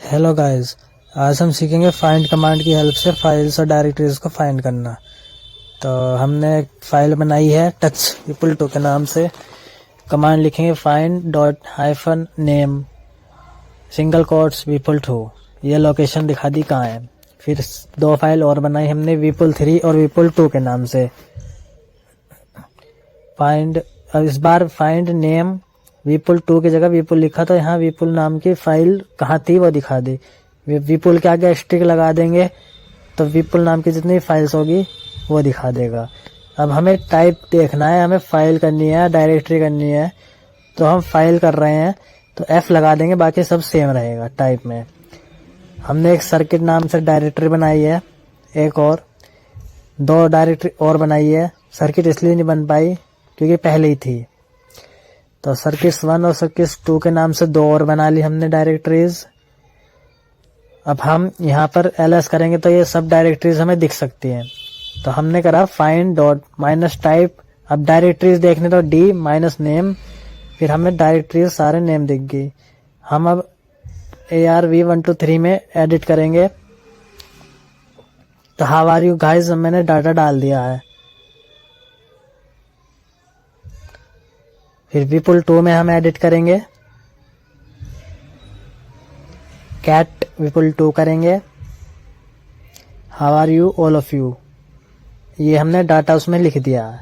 Hello guys, आज हम सीखेंगे फाइंड कमांड की हेल्प से फाइल्स और डायरेक्टरीज को फाइंड करना। तो हमने एक फाइल बनाई है टच पीपल टू के नाम से। कमांड लिखेंगे find dot hyphen name single quotes people two. ये लोकेशन दिखा दी कहाँ है। फिर दो फाइल और बनाई हमने वीपुल 3 और वीपुल 2 के नाम से। फाइंड, इस बार फाइंड नेम वीपुल 2 की जगह वीपुल लिखा तो यहाँ वीपुल नाम की फाइल कहाँ थी वो दिखा दी। वीपुल के आगे स्टिक लगा देंगे तो वीपुल नाम की जितनी फाइल्स होगी वो दिखा देगा। अब हमें टाइप देखना है, हमें फाइल करनी है, डायरेक्टरी करनी है। तो हम फाइल कर रहे हैं तो F लगा देंगे, बाकी सब सेम रहेगा टाइप में। हमने एक सर्किट नाम से डायरेक्टरी बनाई है, एक और दो डायरेक्टरी और बनाई है। सर्किट इसलिए नहीं बन पाई क्योंकि पहले ही थी। तो सर्किट्स 1 और सर्किट्स 2 के नाम से दो और बना ली हमने डायरेक्टरीज। अब हम यहाँ पर ls करेंगे तो ये सब डायरेक्टरीज हमें दिख सकती हैं। तो हमने करा फाइंड डॉट माइनस टाइप। अब डायरेक्टरीज देखने तो d माइनस नेम, फिर हमें डायरेक्टरीज सारे नेम दिख गई। हम अब arv123 में एडिट करेंगे। तो हाउ आर यू गाइस मैंने डाटा डाल दिया है। फिर वीपुल 2 में हम एडिट करेंगे, कैट वीपुल 2 करेंगे, how are you all of you. ये हमने डाटा उसमें लिख दिया है।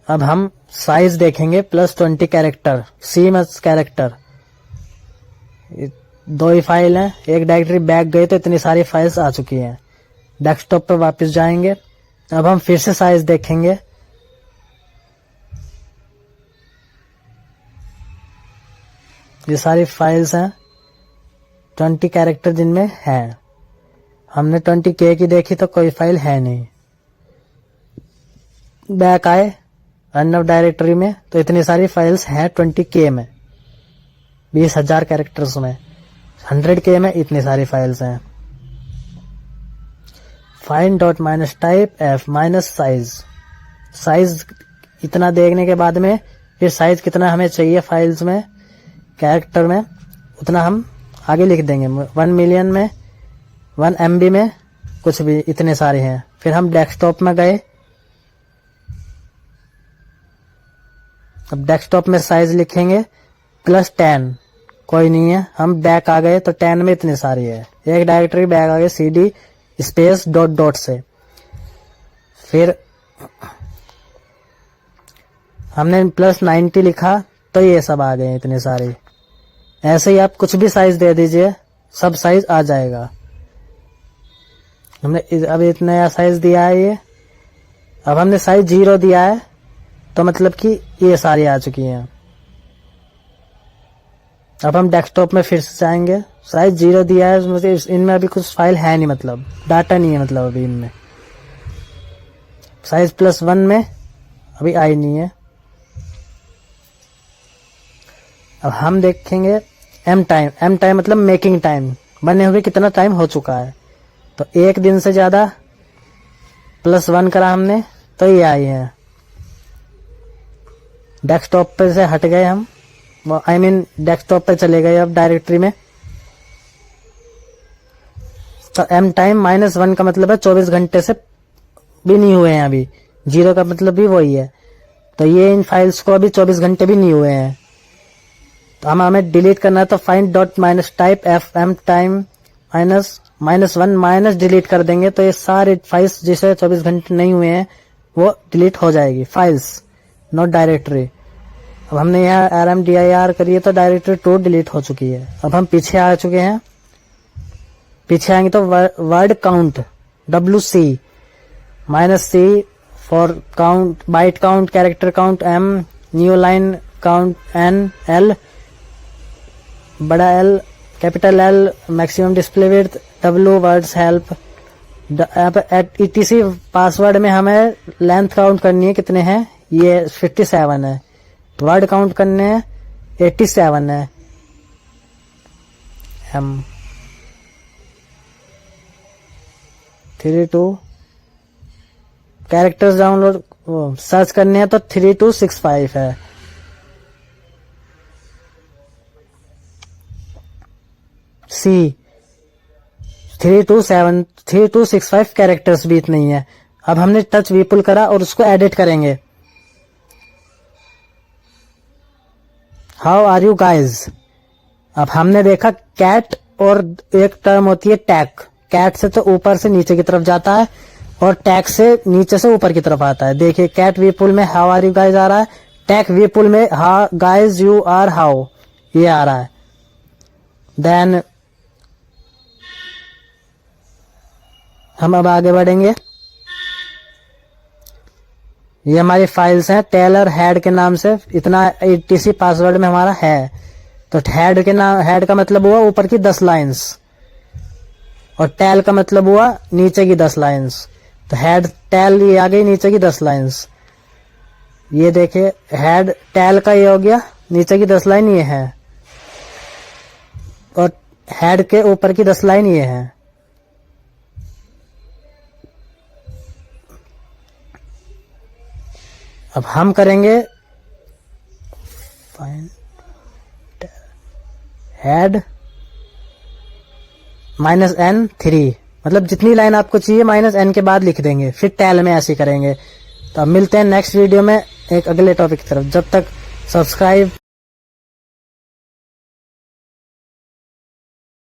अब हम साइज देखेंगे +20 कैरेक्टर, CMS कैरेक्टर। दो ही फाइल हैं, एक डायरेक्टरी बैक गई तो इतनी सारी फाइल्स आ चुकी हैं। डेस्कटॉप पर वापस जाएंगे। अब हम फिर से साइज देखेंगे। ये सारी फाइल्स हैं 20 कैरेक्टर जिनमें हैं। हमने 20K की देखी तो कोई फाइल है नहीं। बैक आए अनव डायरेक्टरी में तो इतनी सारी फाइल्स हैं 20K में, 20,000 कैरेक्टर्स में। 100K में इतनी सारी फाइल्स हैं। Find dot minus type F minus size. Size इतना देखने के बाद में फिर साइज कितना हमें चाहिए फाइल्स में, कैरेक्टर में, उतना हम आगे लिख देंगे। 1 मिलियन में, 1 MB में, कुछ भी, इतने सारे हैं। फिर हम डेस्कटॉप में गए। अब डेस्कटॉप में साइज लिखेंगे +10, कोई नहीं है। हम बैक आ गए तो 10 में इतने सारी है। एक डायरेक्टरी बैक आ गए CD स्पेस डॉट डॉट से। फिर हमने +90 लिखा तो ये सब आ गए इतने सारे। ऐसे ही आप कुछ भी साइज दे दीजिए, सब साइज आ जाएगा। हमने अब इतना नया साइज दिया है ये। अब हमने साइज 0 दिया है तो मतलब कि ये सारी आ चुकी हैं। अब हम डेस्कटॉप में फिर से जाएंगे। साइज 0 दिया है, मतलब इनमें अभी कुछ फाइल है नहीं, मतलब डाटा नहीं है, मतलब अभी इनमें। साइज +1 में अभी आई नहीं है। अब हम देखेंगे M टाइम मतलब मेकिंग टाइम, बने हुए कितना टाइम हो चुका है। तो 1 दिन से ज्यादा +1 करा हमने तो ये आई है। डेस्कटॉप पे से हट गए हम, डेस्कटॉप पे चले गए अब डायरेक्टरी में। तो M टाइम -1 का मतलब है 24 घंटे से भी नहीं हुए हैं अभी। 0 का मतलब भी वही है। तो ये इन फाइल्स को अभी 24 घंटे भी नहीं हुए हैं। तो हमें डिलीट करना है। तो find dot minus type F M time -1 minus delete कर देंगे तो ये सारे फाइल्स जिसे 24 घंटे नहीं हुए हैं वो डिलीट हो जाएगी। Files not directory. अब हमने यहाँ RMDIR करिए तो डायरेक्टरी 2 डिलीट हो चुकी है। अब हम पीछे आ चुके हैं। पीछे आएंगे तो word count WC -C for count, byte count, character count M, new line count N, L, बड़ा L, capital L, maximum display width W, words help. etc password में हमें लेंथ काउंट करनी है, कितने हैं ये 57 है। वर्ड काउंट करने हैं 87 है। M 32 कैरेक्टर्स डाउनलोड सर्च करने हैं तो 3265 है। सी 3265 कैरेक्टर्स भी इतने ही है। अब हमने टच वीपुल करा और उसको एडिट करेंगे। How are you guys. अब हमने देखा कैट और एक टर्म होती है टैक। कैट से तो ऊपर से नीचे की तरफ जाता है और टैक से नीचे से ऊपर की तरफ आता है। देखिए कैट वीपुल में हाउ आर यू गाइज आ रहा है, टैक वीपुल में how guys you are how ये आ रहा है। देन हम अब आगे बढ़ेंगे। ये हमारी फाइल्स हैं टेलर हेड के नाम से, इतना etc पासवर्ड में हमारा है। तो हेड के नाम, हेड का मतलब हुआ ऊपर की 10 लाइंस और टेल का मतलब हुआ नीचे की 10 लाइंस। तो हेड टेल ये आ गई नीचे की 10 लाइंस। ये देखिए हेड टेल का ये हो गया, नीचे की 10 लाइन ये है और हेड के ऊपर की 10 लाइन ये है। अब हम करेंगे हेड -n3, मतलब जितनी लाइन आपको चाहिए -n के बाद लिख देंगे, फिर टेल में ऐसे करेंगे। तो अब मिलते हैं नेक्स्ट वीडियो में एक अगले टॉपिक की तरफ। जब तक सब्सक्राइब